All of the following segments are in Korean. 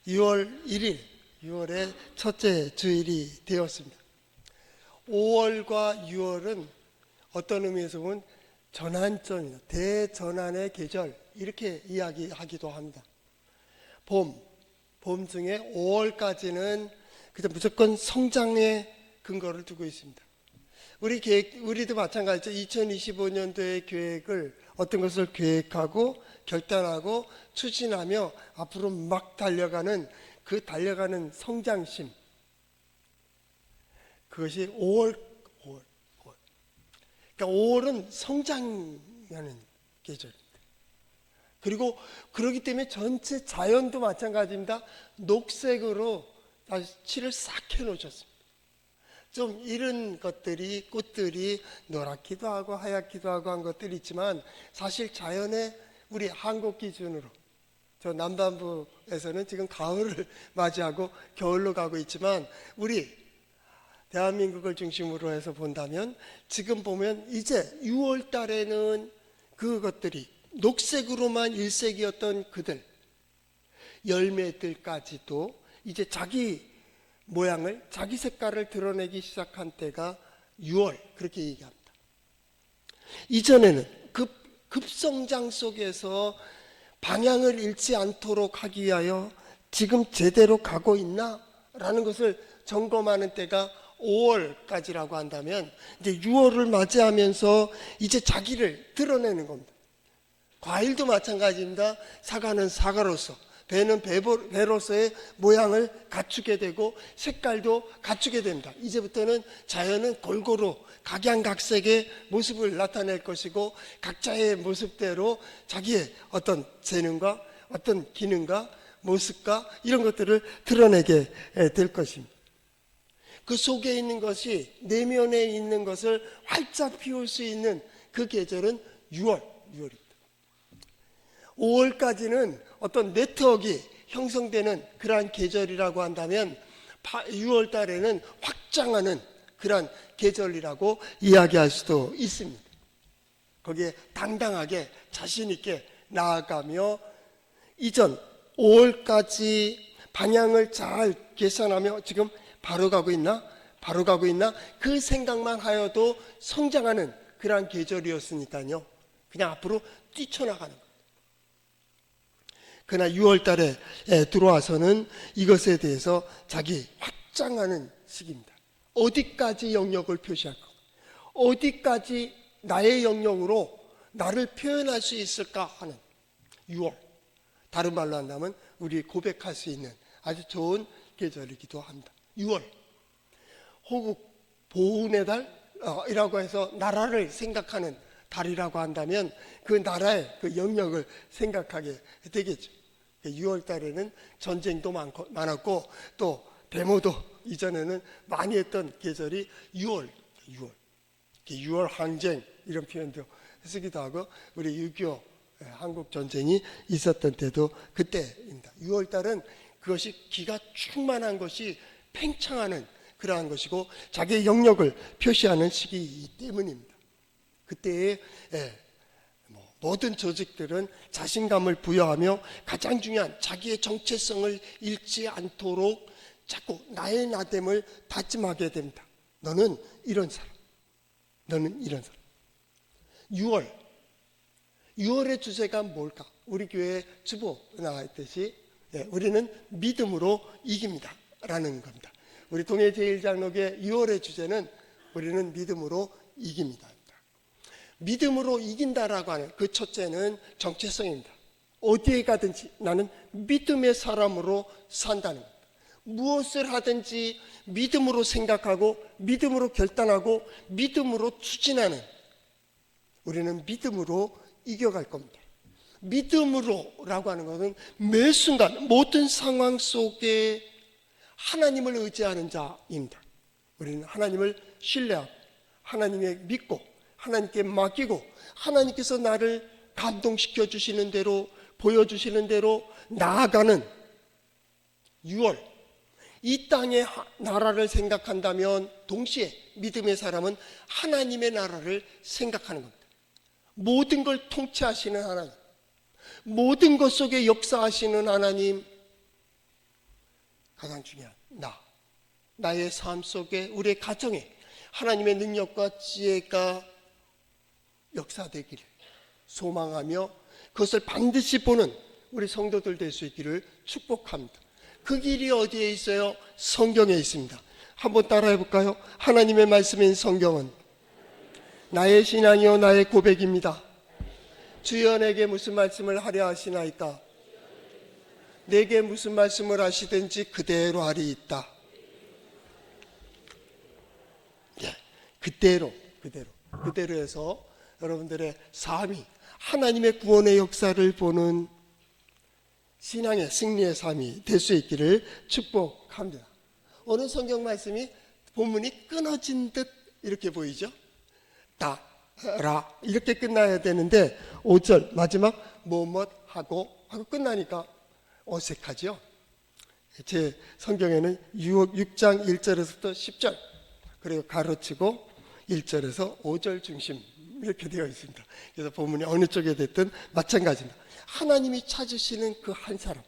6월 1일, 6월의 첫째 주일이 되었습니다. 5월과 6월은 어떤 의미에서 보면 전환점이다. 대전환의 계절, 이렇게 이야기하기도 합니다. 봄 중에 5월까지는 그저 무조건 성장의 근거를 두고 있습니다. 우리도 마찬가지죠. 2025년도의 계획을 어떤 것을 계획하고 결단하고 추진하며 앞으로 막 달려가는 그 달려가는 성장심, 그것이 5월. 그러니까 5월은 성장하는 계절입니다. 그리고 그렇기 때문에 전체 자연도 마찬가지입니다. 녹색으로 칠을 싹 해놓으셨습니다. 좀 이런 것들이, 꽃들이 노랗기도 하고 하얗기도 하고 한 것들이 있지만, 사실 자연의 우리 한국 기준으로, 저 남반부에서는 지금 가을을 맞이하고 겨울로 가고 있지만, 우리 대한민국을 중심으로 해서 본다면 지금 보면 이제 6월 달에는 그것들이 녹색으로만 일색이었던 그들, 열매들까지도 이제 자기 모양을, 자기 색깔을 드러내기 시작한 때가 6월, 그렇게 얘기합니다. 이전에는 급성장 속에서 방향을 잃지 않도록 하기 위하여 지금 제대로 가고 있나? 라는 것을 점검하는 때가 5월까지라고 한다면, 이제 6월을 맞이하면서 이제 자기를 드러내는 겁니다. 과일도 마찬가지입니다. 사과는 사과로서, 배는 배로서의 모양을 갖추게 되고 색깔도 갖추게 됩니다. 이제부터는 자연은 골고루 각양각색의 모습을 나타낼 것이고, 각자의 모습대로 자기의 어떤 재능과 어떤 기능과 모습과 이런 것들을 드러내게 될 것입니다. 그 속에 있는 것이, 내면에 있는 것을 활짝 피울 수 있는 그 계절은 6월입니다. 5월까지는 어떤 네트워크가 형성되는 그러한 계절이라고 한다면, 6월 달에는 확장하는 그러한 계절이라고 이야기할 수도 있습니다. 거기에 당당하게 자신 있게 나아가며, 이전 5월까지 방향을 잘 계산하며 지금 바로 가고 있나? 그 생각만 하여도 성장하는 그러한 계절이었으니까요. 그냥 앞으로 뛰쳐나가는 거예요. 그러나 6월 달에 들어와서는 이것에 대해서 자기 확장하는 시기입니다. 어디까지 영역을 표시할까? 어디까지 나의 영역으로 나를 표현할 수 있을까 하는 6월. 다른 말로 한다면 우리 고백할 수 있는 아주 좋은 계절이기도 합니다. 6월, 호국 보훈의 달이라고 해서 나라를 생각하는 달이라고 한다면 그 나라의 그 영역을 생각하게 되겠죠. 6월 달에는 전쟁도 많았고 또 데모도 이전에는 많이 했던 계절이 6월 항쟁, 이런 표현도 쓰기도 하고, 우리 6.25 한국 전쟁이 있었던 때도 그때입니다. 6월 달은 그것이 기가 충만한 것이 팽창하는 그러한 것이고, 자기의 영역을 표시하는 시기이기 때문입니다. 그때에 모든 조직들은 자신감을 부여하며 가장 중요한 자기의 정체성을 잃지 않도록 자꾸 나의 나됨을 다짐하게 됩니다. 너는 이런 사람, 너는 이런 사람. 6월의 주제가 뭘까? 우리 교회 주보 나와있듯이 우리는 믿음으로 이깁니다 라는 겁니다. 우리 동해제일장로교회 6월의 주제는 우리는 믿음으로 이깁니다. 믿음으로 이긴다라고 하는 그 첫째는 정체성입니다. 어디에 가든지 나는 믿음의 사람으로 산다는 겁니다. 무엇을 하든지 믿음으로 생각하고 믿음으로 결단하고 믿음으로 추진하는, 우리는 믿음으로 이겨갈 겁니다. 믿음으로라고 하는 것은 매 순간 모든 상황 속에 하나님을 의지하는 자입니다. 우리는 하나님을 신뢰하고 하나님을 믿고 하나님께 맡기고, 하나님께서 나를 감동시켜 주시는 대로, 보여주시는 대로 나아가는 6월. 이 땅의 나라를 생각한다면 동시에 믿음의 사람은 하나님의 나라를 생각하는 겁니다. 모든 걸 통치하시는 하나님, 모든 것 속에 역사하시는 하나님, 가장 중요한 나의 삶 속에, 우리의 가정에 하나님의 능력과 지혜가 역사되기를 소망하며 그것을 반드시 보는 우리 성도들 될 수 있기를 축복합니다. 그 길이 어디에 있어요? 성경에 있습니다. 한번 따라해 볼까요? 하나님의 말씀인 성경은 나의 신앙이요 나의 고백입니다. 주여 내게 무슨 말씀을 하려 하시나이까? 내게 무슨 말씀을 하시든지 그대로 하리이다. 그대로 해서 여러분들의 삶이 하나님의 구원의 역사를 보는 신앙의 승리의 삶이 될 수 있기를 축복합니다. 오늘 성경 말씀이 본문이 끊어진 듯 이렇게 보이죠? 따라 이렇게 끝나야 되는데 5절 마지막 뭐뭇하고 끝나니까 어색하죠? 제 성경에는 6장 1절에서부터 10절 그리고 가로치고 1절에서 5절 중심 이렇게 되어 있습니다. 그래서 본문이 어느 쪽에 됐든 마찬가지입니다. 하나님이 찾으시는 그 한 사람,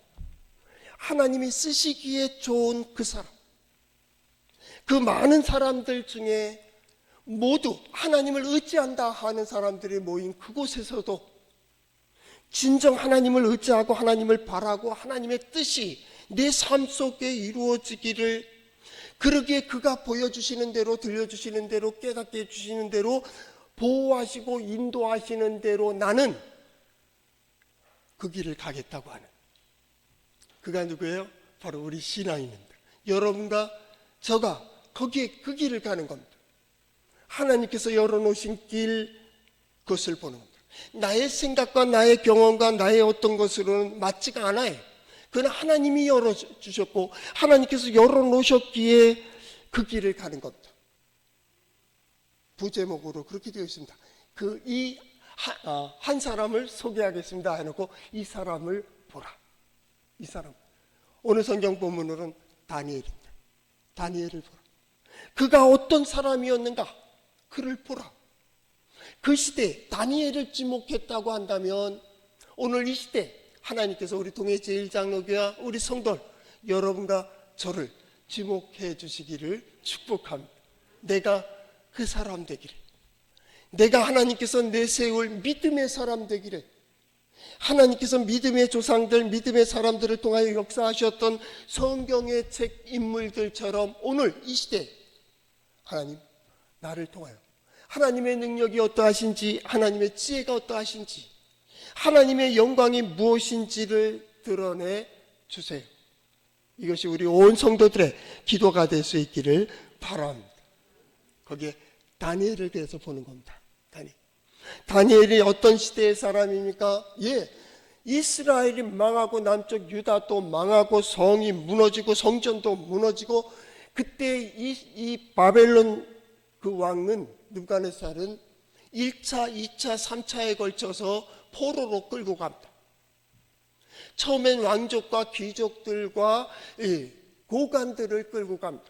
하나님이 쓰시기에 좋은 그 사람, 그 많은 사람들 중에 모두 하나님을 의지한다 하는 사람들이 모인 그곳에서도 진정 하나님을 의지하고 하나님을 바라고 하나님의 뜻이 내 삶 속에 이루어지기를, 그러기에 그가 보여주시는 대로, 들려주시는 대로, 깨닫게 해주시는 대로, 보호하시고 인도하시는 대로 나는 그 길을 가겠다고 하는, 그가 누구예요? 바로 우리 신앙인입니다. 여러분과 저가 거기에 그 길을 가는 겁니다. 하나님께서 열어놓으신 길, 그것을 보는 겁니다. 나의 생각과 나의 경험과 나의 어떤 것으로는 맞지가 않아요. 그건 하나님이 열어주셨고 하나님께서 열어놓으셨기에 그 길을 가는 겁니다. 부제목으로 그렇게 되어 있습니다. 한 사람을 소개하겠습니다 해놓고 이 사람을 보라. 이 사람. 오늘 성경 본문으로는 다니엘입니다. 다니엘을 보라. 그가 어떤 사람이었는가? 그를 보라. 그 시대에 다니엘을 지목했다고 한다면 오늘 이 시대 하나님께서 우리 동해 제1장로교와 우리 성도 여러분과 저를 지목해 주시기를 축복합니다. 내가 그 사람 되기를, 내가 하나님께서 내세울 믿음의 사람 되기를, 하나님께서 믿음의 조상들, 믿음의 사람들을 통하여 역사하셨던 성경의 책 인물들처럼 오늘 이 시대 하나님 나를 통하여 하나님의 능력이 어떠하신지, 하나님의 지혜가 어떠하신지, 하나님의 영광이 무엇인지를 드러내 주세요. 이것이 우리 온 성도들의 기도가 될 수 있기를 바랍니다. 거기에 다니엘을 그래서 보는 겁니다. 다니엘이 어떤 시대의 사람입니까? 이스라엘이 망하고 남쪽 유다도 망하고 성이 무너지고 성전도 무너지고, 그때 이 바벨론 그 왕은 느부갓네살은 1차, 2차, 3차에 걸쳐서 포로로 끌고 갑니다. 처음엔 왕족과 귀족들과 고관들을 끌고 갑니다.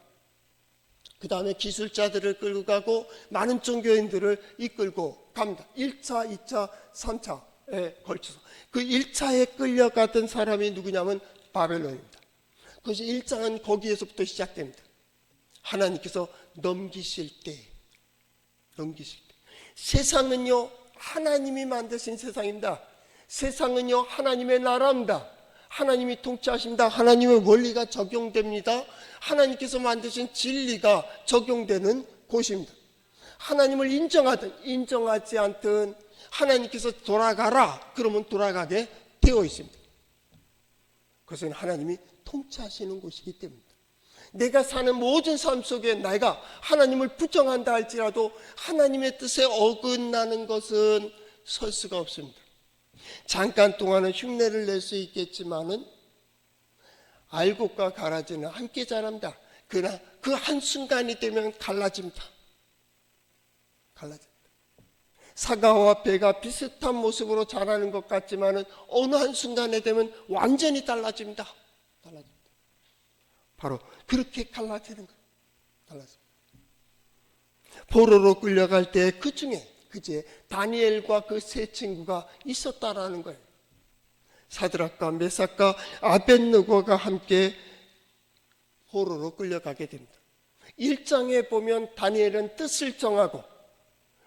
그 다음에 기술자들을 끌고 가고 많은 종교인들을 이끌고 갑니다. 1차, 2차, 3차에 걸쳐서. 그 1차에 끌려갔던 사람이 누구냐면 바벨론입니다. 그래서 1장은 거기에서부터 시작됩니다. 하나님께서 넘기실 때. 세상은요 하나님이 만드신 세상입니다. 세상은요 하나님의 나라입니다. 하나님이 통치하십니다. 하나님의 원리가 적용됩니다. 하나님께서 만드신 진리가 적용되는 곳입니다. 하나님을 인정하든 인정하지 않든 하나님께서 돌아가라 그러면 돌아가게 되어 있습니다. 그것은 하나님이 통치하시는 곳이기 때문입니다. 내가 사는 모든 삶 속에 내가 하나님을 부정한다 할지라도 하나님의 뜻에 어긋나는 것은 설 수가 없습니다. 잠깐 동안은 흉내를 낼 수 있겠지만은 알곡과 가라지는 함께 자랍니다. 그러나 그 한순간이 되면 갈라집니다. 사과와 배가 비슷한 모습으로 자라는 것 같지만은 어느 한순간에 되면 완전히 달라집니다. 바로 그렇게 갈라지는 거예요. 포로로 끌려갈 때 그 중에 그제 다니엘과 그 세 친구가 있었다라는 거예요. 사드락과 메삭과 아벳느고가 함께 포로로 끌려가게 됩니다. 1장에 보면 다니엘은 뜻을 정하고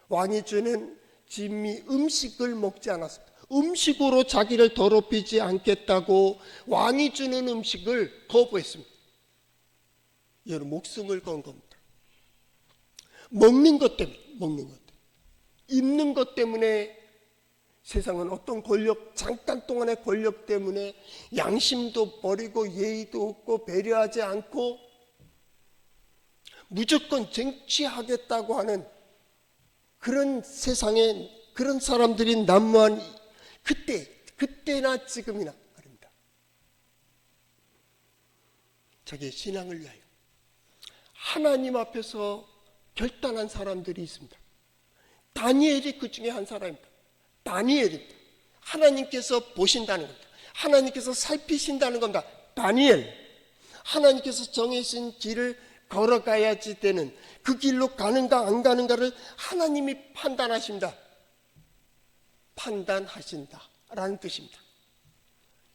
왕이 주는 진미 음식을 먹지 않았습니다. 음식으로 자기를 더럽히지 않겠다고 왕이 주는 음식을 거부했습니다. 이건 목숨을 건 겁니다. 먹는 것 때문에, 입는 것 때문에 세상은 어떤 권력, 잠깐 동안의 권력 때문에 양심도 버리고 예의도 없고 배려하지 않고 무조건 쟁취하겠다고 하는 그런 세상에 그런 사람들이 난무한 그때나 지금이나 말입니다. 자기의 신앙을 위하여 하나님 앞에서 결단한 사람들이 있습니다. 다니엘이 그 중에 한 사람입니다. 다니엘입니다. 하나님께서 보신다는 겁니다. 하나님께서 살피신다는 겁니다. 다니엘, 하나님께서 정해진 길을 걸어가야지 되는 그 길로 가는가 안 가는가를 하나님이 판단하십니다. 판단하신다라는 뜻입니다.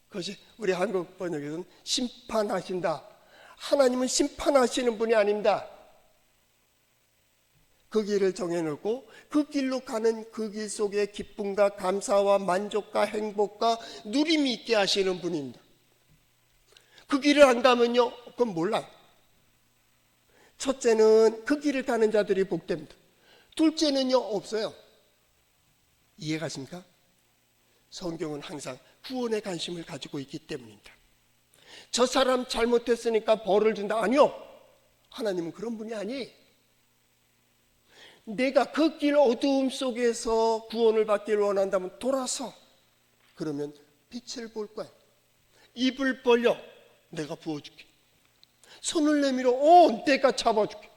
그것이 우리 한국 번역에서는 심판하신다. 하나님은 심판하시는 분이 아닙니다. 그 길을 정해놓고 그 길로 가는 그 길 속에 기쁨과 감사와 만족과 행복과 누림이 있게 하시는 분입니다. 그 길을 안 가면요, 그건 몰라요. 첫째는 그 길을 가는 자들이 복됩니다. 둘째는요, 없어요. 이해가십니까? 성경은 항상 구원에 관심을 가지고 있기 때문입니다. 저 사람 잘못했으니까 벌을 준다. 아니요. 하나님은 그런 분이 아니에요. 내가 그 길 어두움 속에서 구원을 받기를 원한다면 돌아서, 그러면 빛을 볼 거야. 입을 벌려, 내가 부어줄게. 손을 내밀어, 내가 잡아줄게.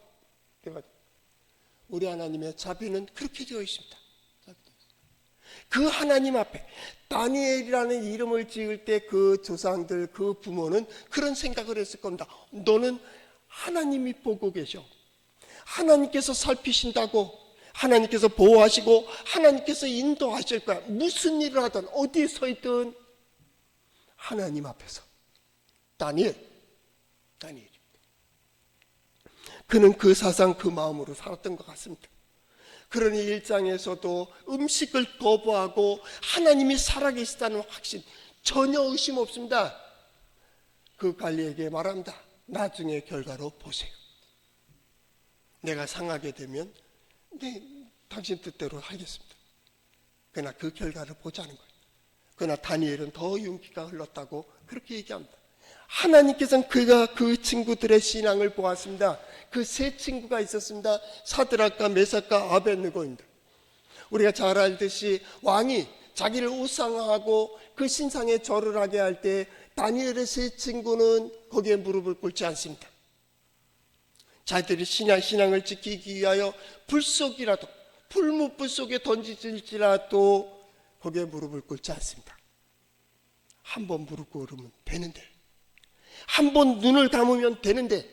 우리 하나님의 자비는 그렇게 되어 있습니다. 그 하나님 앞에 다니엘이라는 이름을 지을 때 그 조상들, 그 부모는 그런 생각을 했을 겁니다. 너는 하나님이 보고 계셔. 하나님께서 살피신다고, 하나님께서 보호하시고 하나님께서 인도하실 거야. 무슨 일을 하든 어디에 서 있든 하나님 앞에서. 다니엘입니다. 그는 그 사상 그 마음으로 살았던 것 같습니다. 그러니 1장에서도 음식을 거부하고 하나님이 살아계시다는 확신, 전혀 의심 없습니다. 그 관리에게 말합니다. 나중에 결과로 보세요. 내가 상하게 되면 당신 뜻대로 하겠습니다. 그러나 그 결과를 보자는 거예요. 그러나 다니엘은 더 윤기가 흘렀다고 그렇게 얘기합니다. 하나님께서는 그가 그 친구들의 신앙을 보았습니다. 그 세 친구가 있었습니다. 사드락과 메삭과 아벳느고입니다. 우리가 잘 알듯이 왕이 자기를 우상화하고 그 신상에 절을 하게 할 때 다니엘의 세 친구는 거기에 무릎을 꿇지 않습니다. 자기들이 신앙을 지키기 위하여 불속이라도, 풀무불 속에 던지질지라도 거기에 무릎을 꿇지 않습니다. 한 번 무릎 꿇으면 되는데, 한 번 눈을 감으면 되는데,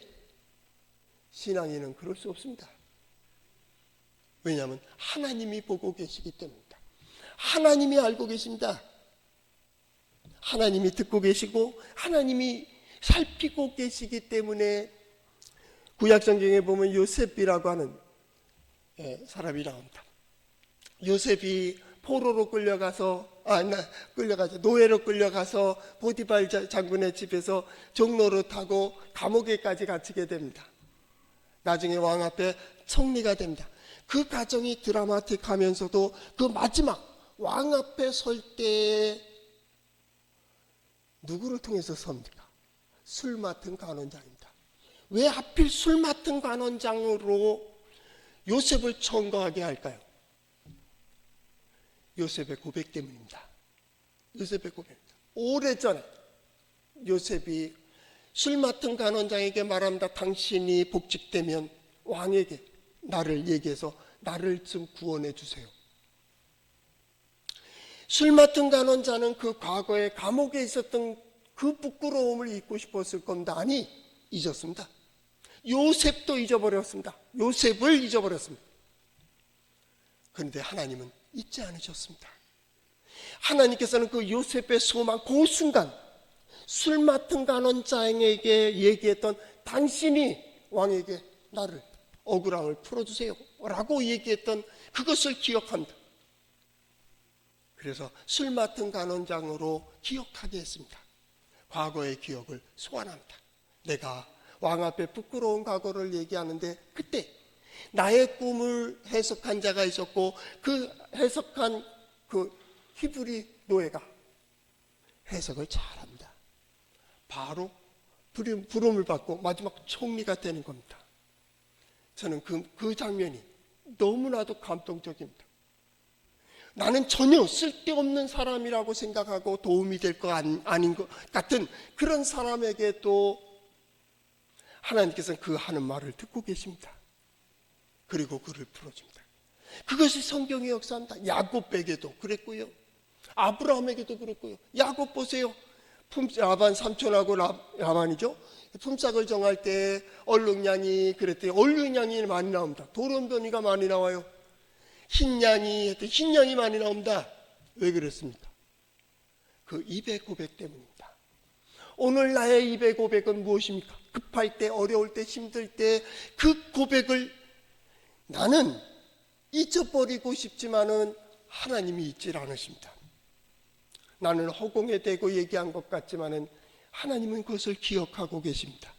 신앙인은 그럴 수 없습니다. 왜냐하면 하나님이 보고 계시기 때문입니다. 하나님이 알고 계십니다. 하나님이 듣고 계시고 하나님이 살피고 계시기 때문에 구약성경에 보면 요셉이라고 하는 사람이 나옵니다. 요셉이 포로로 노예로 끌려가서 보디발 장군의 집에서 종노릇하고 감옥에까지 갇히게 됩니다. 나중에 왕 앞에 총리가 됩니다. 그 과정이 드라마틱하면서도 그 마지막 왕 앞에 설 때 누구를 통해서 섭니까? 술 맡은 간원장입니다. 왜 하필 술 맡은 간원장으로 요셉을 청거하게 할까요? 요셉의 고백 때문입니다. 요셉의 고백입니다. 오래전에 요셉이 술 맡은 간원장에게 말합니다. 당신이 복직되면 왕에게 나를 얘기해서 나를 좀 구원해 주세요. 술 맡은 간원자는 그 과거에 감옥에 있었던 그 부끄러움을 잊고 싶었을 겁니다. 아니, 잊었습니다. 요셉도 잊어버렸습니다. 요셉을 잊어버렸습니다. 그런데 하나님은 잊지 않으셨습니다. 하나님께서는 그 요셉의 소망, 그 순간 술 맡은 간원장에게 얘기했던 당신이 왕에게 나를 억울함을 풀어주세요 라고 얘기했던 그것을 기억합니다. 그래서 술 맡은 간원장으로 기억하게 했습니다. 과거의 기억을 소환합니다. 내가 왕 앞에 부끄러운 과거를 얘기하는데 그때 나의 꿈을 해석한 자가 있었고 그 해석한 그 히브리 노예가 해석을 잘합니다. 바로 부름을 받고 마지막 총리가 되는 겁니다. 저는 그 장면이 너무나도 감동적입니다. 나는 전혀 쓸데없는 사람이라고 생각하고 도움이 될 것 아닌 것 같은 그런 사람에게도 하나님께서는 그 하는 말을 듣고 계십니다. 그리고 그를 풀어줍니다. 그것이 성경의 역사입니다. 야곱에게도 그랬고요. 아브라함에게도 그랬고요. 야곱 보세요. 라반 삼촌하고 라반이죠. 품삯을 정할 때 얼룩냥이 그랬더니 얼룩냥이 많이 나옵니다. 돌연변이가 많이 나와요. 흰냥이 했더니 흰냥이 많이 나옵니다. 왜 그랬습니까? 그 입의 고백 때문입니다. 오늘 나의 입의 고백은 무엇입니까? 급할 때, 어려울 때, 힘들 때 그 고백을 나는 잊어버리고 싶지만은 하나님이 잊질 않으십니다. 나는 허공에 대고 얘기한 것 같지만은 하나님은 그것을 기억하고 계십니다.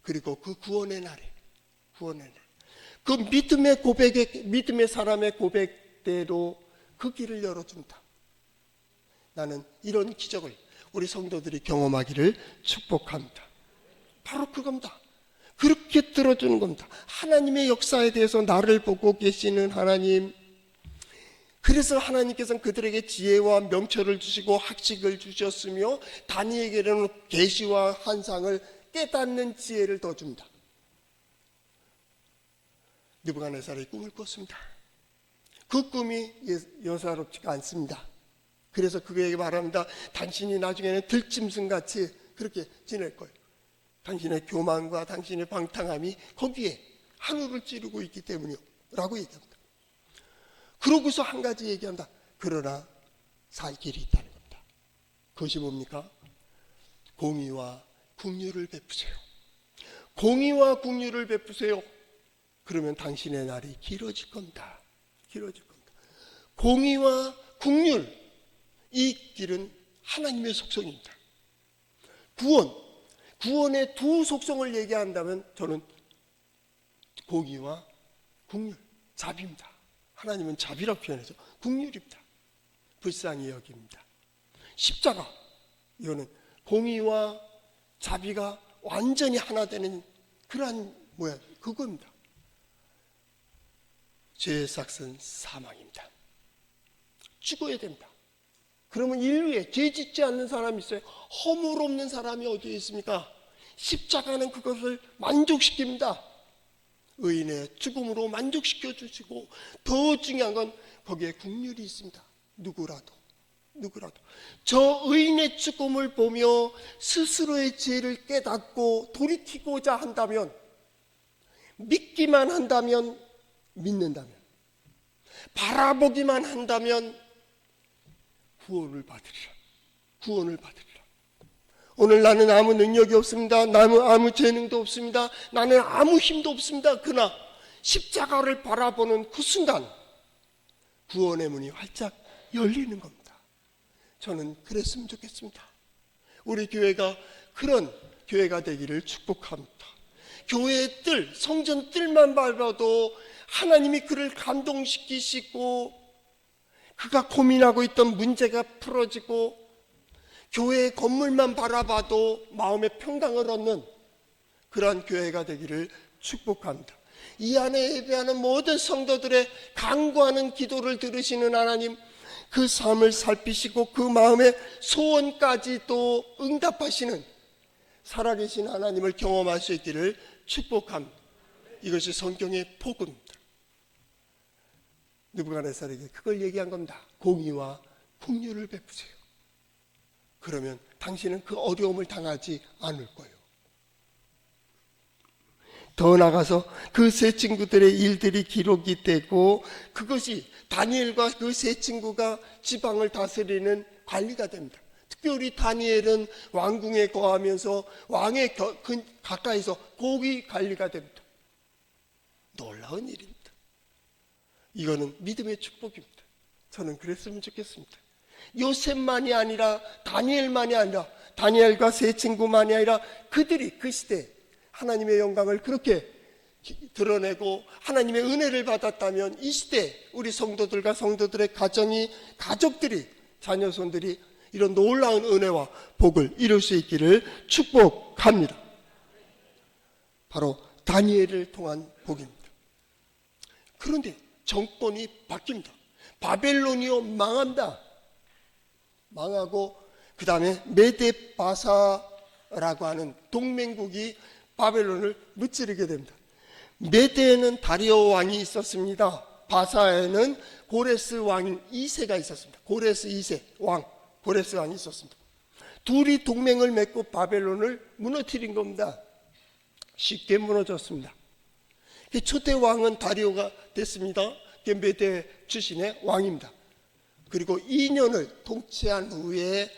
그리고 그 구원의 날에 그 믿음의 사람의 고백대로 그 길을 열어준다. 나는 이런 기적을 우리 성도들이 경험하기를 축복합니다. 바로 그겁니다. 그렇게 들어주는 겁니다. 하나님의 역사에 대해서 나를 보고 계시는 하나님. 그래서 하나님께서는 그들에게 지혜와 명철을 주시고 학식을 주셨으며 다니엘에게는 계시와 환상을 깨닫는 지혜를 더 줍니다. 느부갓네살이 꿈을 꿨습니다. 그 꿈이 여사롭지가 않습니다. 그래서 그에게 말합니다. 당신이 나중에는 들짐승같이 그렇게 지낼 거예요. 당신의 교만과 당신의 방탕함이 거기에 하늘을 찌르고 있기 때문이요 라고 얘기합니다. 그러고서 한 가지 얘기한다. 그러나 살 길이 있다는 겁니다. 그것이 뭡니까? 공의와 긍휼을 베푸세요. 공의와 긍휼을 베푸세요. 그러면 당신의 날이 길어질 겁니다. 길어질 겁니다. 공의와 긍휼, 이 길은 하나님의 속성입니다. 구원의 두 속성을 얘기한다면 저는 공의와 긍휼, 자비입니다. 하나님은 자비라고 표현해서 긍휼입니다. 불쌍히 여깁니다. 십자가, 이거는 공의와 자비가 완전히 하나 되는 그러한 모양, 그겁니다. 죄의 삭은 사망입니다. 죽어야 됩니다. 그러면 인류에 죄 짓지 않는 사람이 있어요? 허물 없는 사람이 어디에 있습니까? 십자가는 그것을 만족시킵니다. 의인의 죽음으로 만족시켜 주시고 더 중요한 건 거기에 긍휼이 있습니다. 누구라도 저 의인의 죽음을 보며 스스로의 죄를 깨닫고 돌이키고자 한다면, 믿기만 한다면, 믿는다면, 바라보기만 한다면 구원을 받으리라. 오늘 나는 아무 능력이 없습니다. 나는 아무 재능도 없습니다. 나는 아무 힘도 없습니다. 그러나 십자가를 바라보는 그 순간 구원의 문이 활짝 열리는 겁니다. 저는 그랬으면 좋겠습니다. 우리 교회가 그런 교회가 되기를 축복합니다. 교회의 뜰, 성전 뜰만 밟아도 하나님이 그를 감동시키시고 그가 고민하고 있던 문제가 풀어지고 교회의 건물만 바라봐도 마음의 평강을 얻는 그러한 교회가 되기를 축복합니다. 이 안에 예배하는 모든 성도들의 간구하는 기도를 들으시는 하나님, 그 삶을 살피시고 그 마음의 소원까지도 응답하시는 살아계신 하나님을 경험할 수 있기를 축복합니다. 이것이 성경의 복음입니다. 느부갓네살에게 그걸 얘기한 겁니다. 공의와 긍휼을 베푸세요. 그러면 당신은 그 어려움을 당하지 않을 거예요. 더 나가서 그 세 친구들의 일들이 기록이 되고 그것이 다니엘과 그 세 친구가 지방을 다스리는 관리가 됩니다. 특별히 다니엘은 왕궁에 거하면서 왕의 가까이서 고위 관리가 됩니다. 놀라운 일입니다. 이거는 믿음의 축복입니다. 저는 그랬으면 좋겠습니다. 요셉만이 아니라 다니엘만이 아니라 다니엘과 세 친구만이 아니라 그들이 그 시대에 하나님의 영광을 그렇게 드러내고 하나님의 은혜를 받았다면 이 시대에 우리 성도들과 성도들의 가족들이 자녀손들이 이런 놀라운 은혜와 복을 이룰 수 있기를 축복합니다. 바로 다니엘을 통한 복입니다. 그런데 정권이 바뀝니다. 바벨론이요 망한다. 망하고 그 다음에 메데바사라고 하는 동맹국이 바벨론을 무찌르게 됩니다. 메데에는 다리오 왕이 있었습니다. 바사에는 고레스 왕 2세가 있었습니다. 고레스 2세 왕, 고레스 왕이 있었습니다. 둘이 동맹을 맺고 바벨론을 무너뜨린 겁니다. 쉽게 무너졌습니다. 초대 왕은 다리오가 됐습니다. 메데 출신의 왕입니다. 그리고 2년을 통치한 후에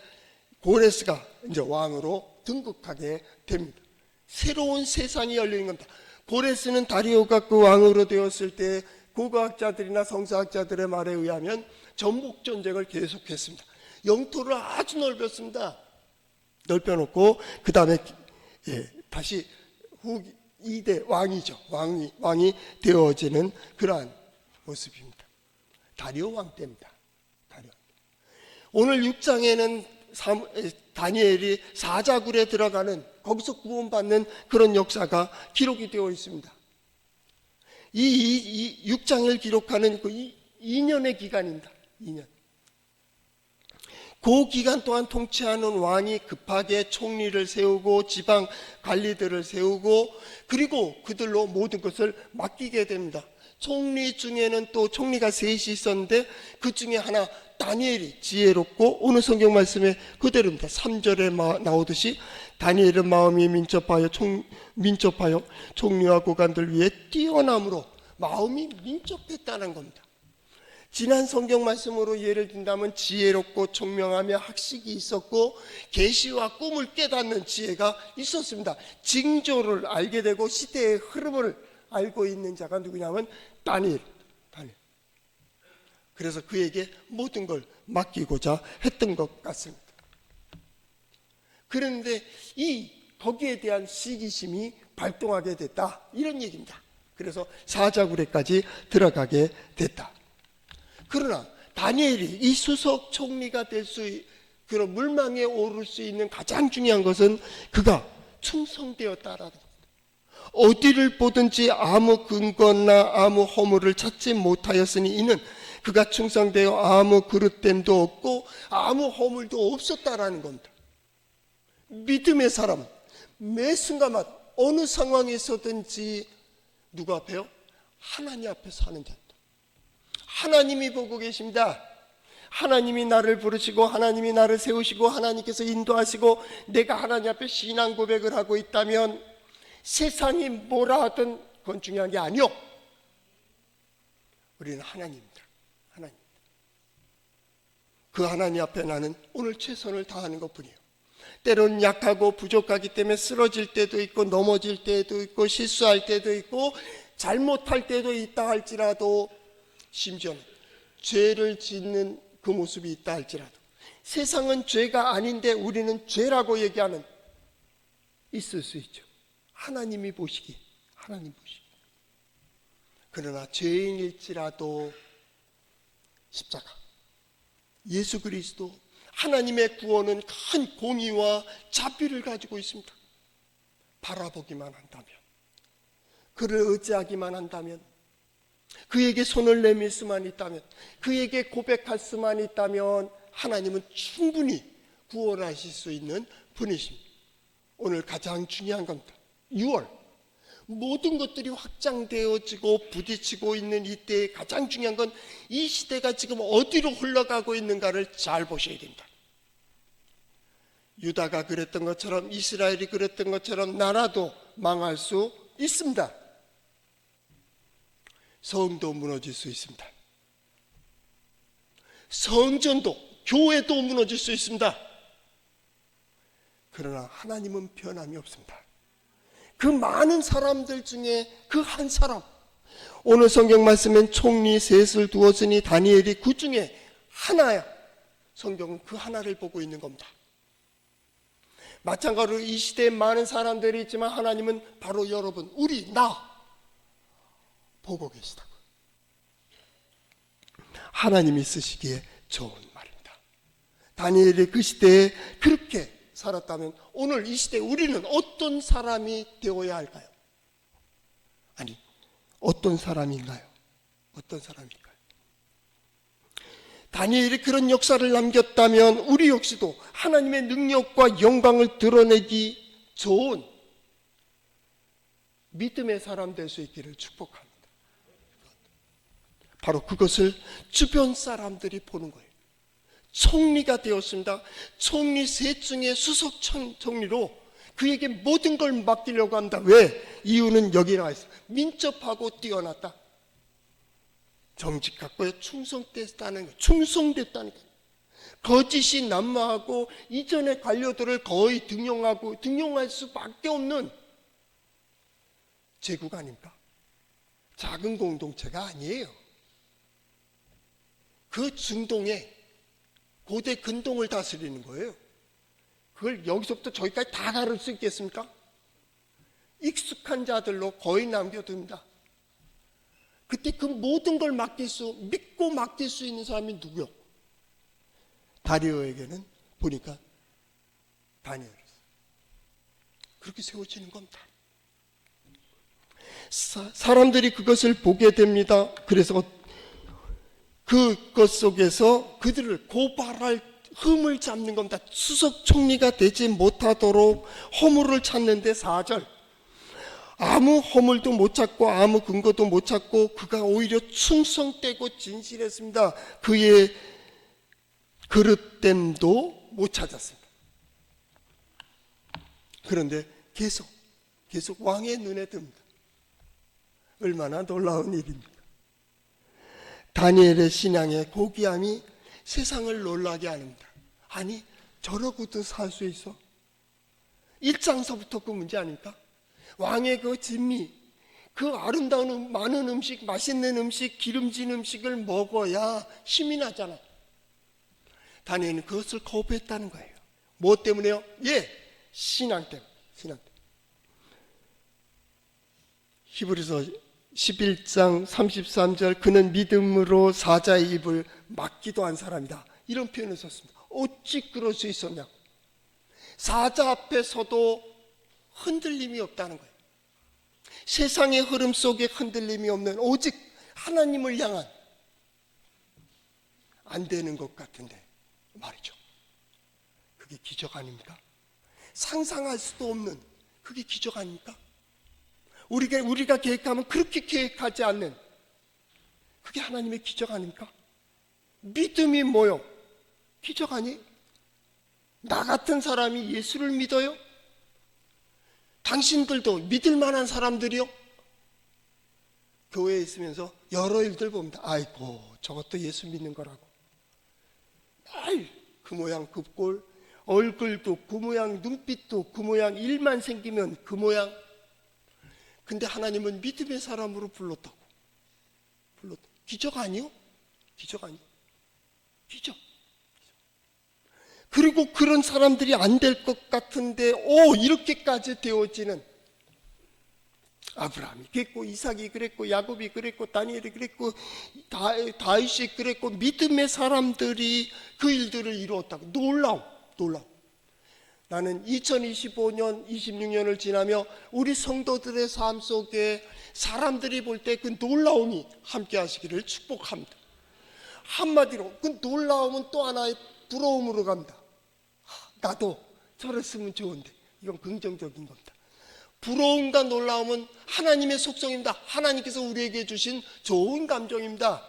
고레스가 이제 왕으로 등극하게 됩니다. 새로운 세상이 열리는 겁니다. 고레스는 다리오가 그 왕으로 되었을 때 고고학자들이나 성서학자들의 말에 의하면 전복 전쟁을 계속했습니다. 영토를 아주 넓혔습니다. 넓혀놓고 그 다음에 다시 후 2대 왕이죠. 왕이 되어지는 그러한 모습입니다. 다리오 왕 때입니다. 오늘 6장에는 다니엘이 사자굴에 들어가는, 거기서 구원받는 그런 역사가 기록이 되어 있습니다. 이 6장을 기록하는 그 2년의 기간입니다. 2년. 그 기간 동안 통치하는 왕이 급하게 총리를 세우고 지방 관리들을 세우고 그리고 그들로 모든 것을 맡기게 됩니다. 총리 중에는 또 총리가 셋이 있었는데 그 중에 하나 다니엘이 지혜롭고 오늘 성경 말씀에 그대로입니다. 3절에 나오듯이 다니엘은 마음이 민첩하여 총리와 고관들 위해 뛰어남으로 마음이 민첩했다는 겁니다. 지난 성경 말씀으로 예를 든다면 지혜롭고 총명하며 학식이 있었고 계시와 꿈을 깨닫는 지혜가 있었습니다. 징조를 알게 되고 시대의 흐름을 알고 있는 자가 누구냐면 다니엘. 그래서 그에게 모든 걸 맡기고자 했던 것 같습니다. 그런데 거기에 대한 시기심이 발동하게 됐다, 이런 얘기입니다. 그래서 사자굴에까지 들어가게 됐다. 그러나 다니엘이 이 수석 총리가 될 그런 물망에 오를 수 있는 가장 중요한 것은 그가 충성되었다라는 겁니다. 어디를 보든지 아무 근거나 아무 허물을 찾지 못하였으니 이는 그가 충성되어 아무 그릇됨도 없고 아무 허물도 없었다라는 겁니다. 믿음의 사람, 매 순간마다 어느 상황에서든지 누구 앞에요? 하나님 앞에 사는 자입니다. 하나님이 보고 계십니다. 하나님이 나를 부르시고 하나님이 나를 세우시고 하나님께서 인도하시고 내가 하나님 앞에 신앙 고백을 하고 있다면 세상이 뭐라 하든 그건 중요한 게 아니요. 우리는 하나님입니다. 하나님. 그 하나님 앞에 나는 오늘 최선을 다하는 것뿐이에요. 때로는 약하고 부족하기 때문에 쓰러질 때도 있고 넘어질 때도 있고 실수할 때도 있고 잘못할 때도 있다 할지라도 심지어는 죄를 짓는 그 모습이 있다 할지라도 세상은 죄가 아닌데 우리는 죄라고 얘기하는 있을 수 있죠. 하나님이 보시기. 그러나 죄인일지라도 십자가 예수 그리스도 하나님의 구원은 큰 공의와 자비를 가지고 있습니다. 바라보기만 한다면, 그를 의지하기만 한다면, 그에게 손을 내밀 수만 있다면, 그에게 고백할 수만 있다면 하나님은 충분히 구원하실 수 있는 분이십니다. 오늘 가장 중요한 겁니다. 6월 모든 것들이 확장되어지고 부딪히고 있는 이때에 가장 중요한 건 이 시대가 지금 어디로 흘러가고 있는가를 잘 보셔야 됩니다. 유다가 그랬던 것처럼 이스라엘이 그랬던 것처럼 나라도 망할 수 있습니다. 성도 무너질 수 있습니다. 성전도 교회도 무너질 수 있습니다. 그러나 하나님은 변함이 없습니다. 그 많은 사람들 중에 그 한 사람, 오늘 성경 말씀엔 총리 셋을 두었으니 다니엘이 그 중에 하나야. 성경은 그 하나를 보고 있는 겁니다. 마찬가지로 이 시대에 많은 사람들이 있지만 하나님은 바로 여러분, 우리, 나 보고 계시다고. 하나님이 쓰시기에 좋은 말입니다. 다니엘이 그 시대에 그렇게 살았다면 오늘 이 시대에 우리는 어떤 사람이 되어야 할까요? 아니, 어떤 사람인가요? 어떤 사람일까요? 다니엘이 그런 역사를 남겼다면 우리 역시도 하나님의 능력과 영광을 드러내기 좋은 믿음의 사람 될 수 있기를 축복합니다. 바로 그것을 주변 사람들이 보는 거예요. 총리가 되었습니다. 총리 셋 중에 수석 총리로 그에게 모든 걸 맡기려고 합니다. 왜? 이유는 여기 나와 있어요. 민첩하고 뛰어났다. 정직하고 충성됐다는 거예요. 충성됐다는 거예요. 거짓이 난무하고 이전의 관료들을 거의 등용할 수밖에 없는 제국 아닙니까? 작은 공동체가 아니에요. 그 중동에 고대 근동을 다스리는 거예요. 그걸 여기서부터 저기까지 다 가를 수 있겠습니까? 익숙한 자들로 거의 남겨둡니다. 그때 그 모든 걸 믿고 맡길 수 있는 사람이 누구요? 다리오에게는 보니까 다니엘이었어요. 그렇게 세워지는 겁니다. 사람들이 그것을 보게 됩니다. 그래서 그것 속에서 그들을 고발할 흠을 잡는 겁니다. 수석 총리가 되지 못하도록 허물을 찾는데 4절, 아무 허물도 못 찾고 아무 근거도 못 찾고 그가 오히려 충성되고 진실했습니다. 그의 그릇됨도 못 찾았습니다. 그런데 계속 왕의 눈에 듭니다. 얼마나 놀라운 일입니까? 다니엘의 신앙의 고귀함이 세상을 놀라게 합니다. 아니, 저러고도 살 수 있어? 1장서부터 그 문제 아닙니까? 왕의 그 진미, 그 아름다운 많은 음식, 맛있는 음식, 기름진 음식을 먹어야 힘이 나잖아. 다니엘은 그것을 거부했다는 거예요. 뭐 때문에요? 신앙 때문에. 히브리서 11장 33절, 그는 믿음으로 사자의 입을 막기도 한 사람이다. 이런 표현을 썼습니다. 어찌 그럴 수 있었냐고. 사자 앞에서도 흔들림이 없다는 거예요. 세상의 흐름 속에 흔들림이 없는 오직 하나님을 향한, 안 되는 것 같은데 말이죠. 그게 기적 아닙니까? 상상할 수도 없는 그게 기적 아닙니까? 우리가 계획하면 그렇게 계획하지 않는 그게 하나님의 기적 아닙니까? 믿음이 뭐요? 기적 아니? 나 같은 사람이 예수를 믿어요? 당신들도 믿을 만한 사람들이요? 교회에 있으면서 여러 일들 봅니다. 아이고, 저것도 예수 믿는 거라고. 그 모양 그 꼴, 얼굴도 그 모양, 눈빛도 그 모양, 일만 생기면 그 모양. 근데 하나님은 믿음의 사람으로 불렀다고. 기적 아니요? 기적. 그리고 그런 사람들이 안 될 것 같은데 이렇게까지 되어지는, 아브라함이 그랬고, 이삭이 그랬고, 야곱이 그랬고, 다니엘이 그랬고, 다윗이 그랬고, 믿음의 사람들이 그 일들을 이루었다고. 놀라움. 나는 2025년, 26년을 지나며 우리 성도들의 삶 속에 사람들이 볼 때 그 놀라움이 함께 하시기를 축복합니다. 한마디로 그 놀라움은 또 하나의 부러움으로 갑니다. 나도 저랬으면 좋은데. 이건 긍정적인 겁니다. 부러움과 놀라움은 하나님의 속성입니다. 하나님께서 우리에게 주신 좋은 감정입니다.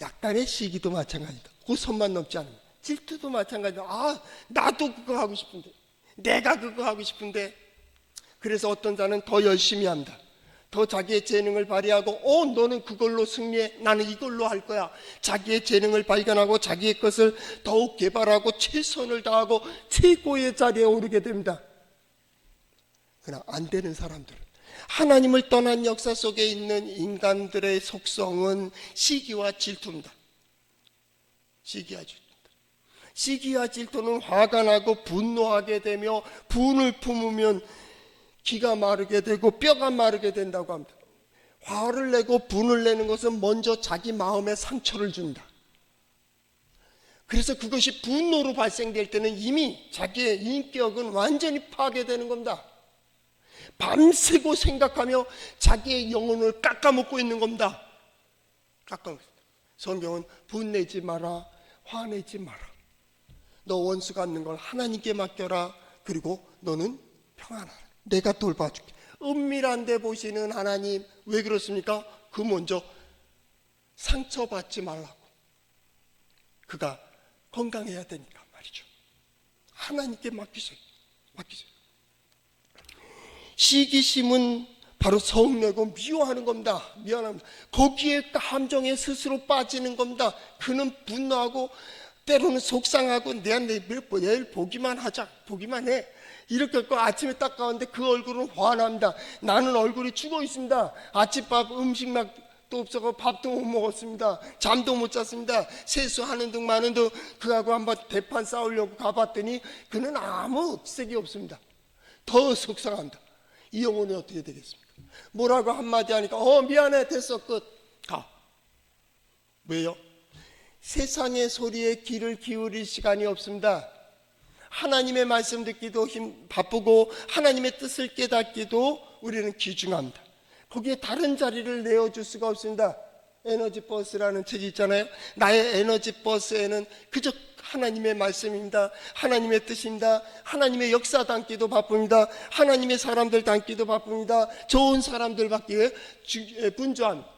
약간의 시기도 마찬가지다. 그 선만 넘지 않습니다. 질투도 마찬가지다. 나도 그거 하고 싶은데, 내가 그거 하고 싶은데. 그래서 어떤 자는 더 열심히 합니다. 더 자기의 재능을 발휘하고 너는 그걸로 승리해, 나는 이걸로 할 거야. 자기의 재능을 발견하고 자기의 것을 더욱 개발하고 최선을 다하고 최고의 자리에 오르게 됩니다. 그러나 안 되는 사람들은, 하나님을 떠난 역사 속에 있는 인간들의 속성은 시기와 질투입니다. 시기와 질투. 시기와 질투는 화가 나고 분노하게 되며 분을 품으면 기가 마르게 되고 뼈가 마르게 된다고 합니다. 화를 내고 분을 내는 것은 먼저 자기 마음에 상처를 준다. 그래서 그것이 분노로 발생될 때는 이미 자기의 인격은 완전히 파괴되는 겁니다. 밤새고 생각하며 자기의 영혼을 깎아먹고 있는 겁니다. 깎아먹고. 성경은 분내지 마라, 화내지 마라. 너 원수 갖는 걸 하나님께 맡겨라. 그리고 너는 평안하라. 내가 돌봐줄게. 은밀한 데 보시는 하나님, 왜 그렇습니까? 그 먼저 상처받지 말라고. 그가 건강해야 되니까 말이죠. 하나님께 맡기세요. 시기심은 바로 성내고 미워하는 겁니다. 미안합니다. 거기에 함정에 스스로 빠지는 겁니다. 그는 분노하고 때로는 속상하고 내일 보기만 하자, 보기만 해. 이렇게 했고 아침에 딱 가는데 그 얼굴은 화납니다. 나는 얼굴이 죽어 있습니다. 아침밥 음식도 없어서 밥도 못 먹었습니다. 잠도 못 잤습니다. 세수하는 둥 마는 둥 그하고 한번 대판 싸우려고 가봤더니 그는 아무 색이 없습니다. 더 속상합니다. 이 영혼이 어떻게 되겠습니까? 뭐라고 한마디 하니까 미안해, 됐어, 끝. 가. 왜요? 세상의 소리에 귀를 기울일 시간이 없습니다. 하나님의 말씀 듣기도 바쁘고 하나님의 뜻을 깨닫기도 우리는 귀중합니다. 거기에 다른 자리를 내어줄 수가 없습니다. 에너지버스라는 책이 있잖아요. 나의 에너지버스에는 그저 하나님의 말씀입니다. 하나님의 뜻입니다. 하나님의 역사 담기도 바쁩니다. 하나님의 사람들 담기도 바쁩니다. 좋은 사람들 받기 위해 분주합니다.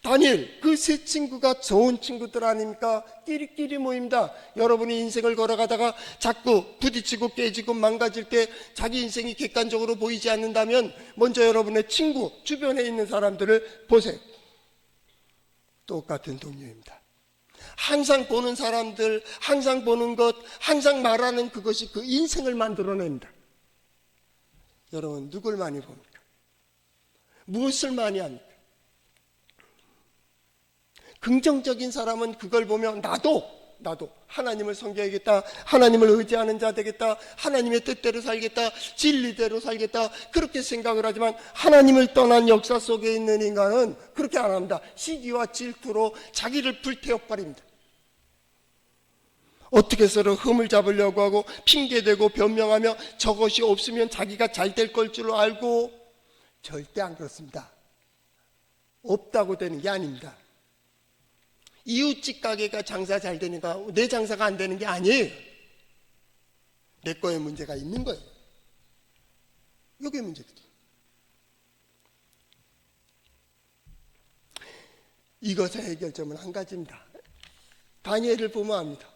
다니엘, 그 세 친구가 좋은 친구들 아닙니까? 끼리끼리 모입니다. 여러분이 인생을 걸어가다가 자꾸 부딪히고 깨지고 망가질 때 자기 인생이 객관적으로 보이지 않는다면 먼저 여러분의 친구, 주변에 있는 사람들을 보세요. 똑같은 동료입니다. 항상 보는 사람들, 항상 보는 것, 항상 말하는 그것이 그 인생을 만들어냅니다. 여러분, 누굴 많이 봅니까? 무엇을 많이 합니까? 긍정적인 사람은 그걸 보면 나도 하나님을 섬겨야겠다, 하나님을 의지하는 자 되겠다, 하나님의 뜻대로 살겠다, 진리대로 살겠다, 그렇게 생각을 하지만 하나님을 떠난 역사 속에 있는 인간은 그렇게 안 합니다. 시기와 질투로 자기를 불태워버립니다. 어떻게 서로 흠을 잡으려고 하고 핑계대고 변명하며 저것이 없으면 자기가 잘 될 걸 줄 알고, 절대 안 그렇습니다. 없다고 되는 게 아닙니다. 이웃집 가게가 장사 잘 되니까 내 장사가 안 되는 게 아니에요. 내 거에 문제가 있는 거예요. 이게 문제거든요. 이것의 해결점은 한 가지입니다. 다니엘을 보면 압니다.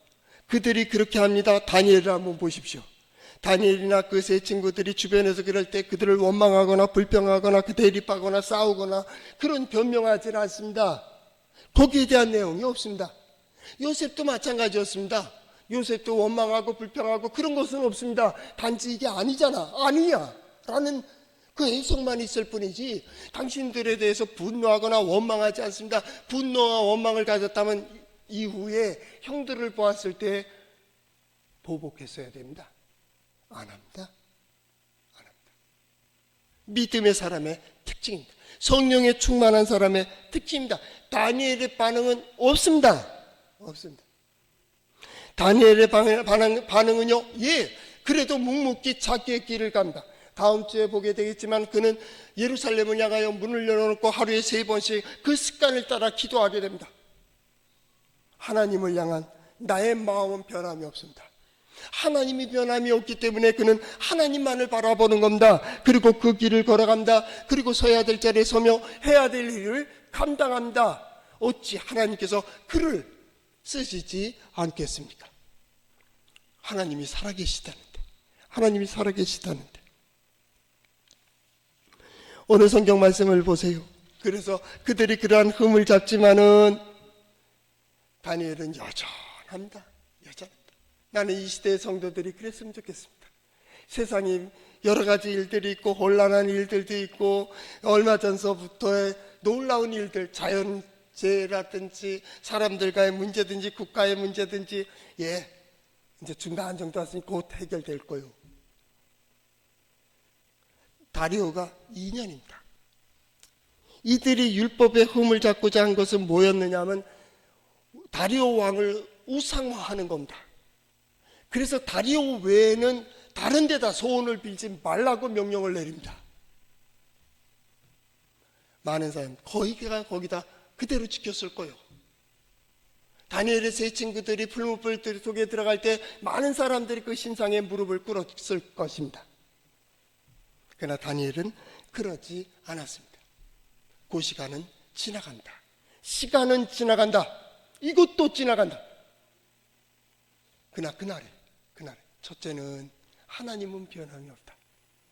그들이 그렇게 합니다. 다니엘을 한번 보십시오. 다니엘이나 그 세 친구들이 주변에서 그럴 때 그들을 원망하거나 불평하거나 대립하거나 싸우거나 그런 변명하지 않습니다. 거기에 대한 내용이 없습니다. 요셉도 마찬가지였습니다. 요셉도 원망하고 불평하고 그런 것은 없습니다. 단지 이게 아니잖아, 아니야 라는 그 해석만 있을 뿐이지 당신들에 대해서 분노하거나 원망하지 않습니다. 분노와 원망을 가졌다면 이후에 형들을 보았을 때 보복했어야 됩니다. 안 합니다. 믿음의 사람의 특징입니다. 성령에 충만한 사람의 특징입니다. 다니엘의 반응은 없습니다. 다니엘의 반응은요, 그래도 묵묵히 자기의 길을 갑니다. 다음 주에 보게 되겠지만 그는 예루살렘을 향하여 문을 열어놓고 하루에 3번씩 그 습관을 따라 기도하게 됩니다. 하나님을 향한 나의 마음은 변함이 없습니다. 하나님이 변함이 없기 때문에 그는 하나님만을 바라보는 겁니다. 그리고 그 길을 걸어갑니다. 그리고 서야 될 자리에 서며 해야 될 일을 감당합니다. 어찌 하나님께서 그를 쓰시지 않겠습니까? 하나님이 살아계시다는데. 오늘 성경 말씀을 보세요. 그래서 그들이 그러한 흠을 잡지만은 다니엘은 여전합니다. 여전합니다. 나는 이 시대의 성도들이 그랬으면 좋겠습니다. 세상이 여러 가지 일들이 있고 혼란한 일들도 있고 얼마 전서부터의 놀라운 일들, 자연재해라든지 사람들과의 문제든지 국가의 문제든지 이제 중간 정도 왔으니 곧 해결될 거요. 다리오가 2년입니다. 이들이 율법의 흠을 잡고자 한 것은 뭐였느냐 하면 다리오 왕을 우상화하는 겁니다. 그래서 다리오 외에는 다른 데다 소원을 빌지 말라고 명령을 내립니다. 많은 사람 거기가 거기다 그대로 지켰을 거예요. 다니엘의 세 친구들이 풀무불 속에 들어갈 때 많은 사람들이 그 신상에 무릎을 꿇었을 것입니다. 그러나 다니엘은 그러지 않았습니다. 그 시간은 지나간다. 시간은 지나간다. 이것도 지나간다. 그러나 그날에 첫째는 하나님은 변함이 없다.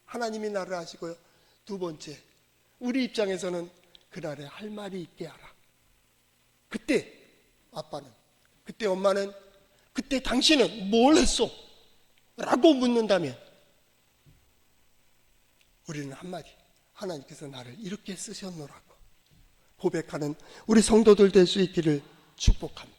하나님이 나를 아시고요. 두 번째, 우리 입장에서는 그날에 할 말이 있게 하라. 그때 아빠는, 그때 엄마는, 그때 당신은 뭘 했어? 라고 묻는다면 우리는 한마디, 하나님께서 나를 이렇게 쓰셨노라고 고백하는 우리 성도들 될 수 있기를 축복합니다.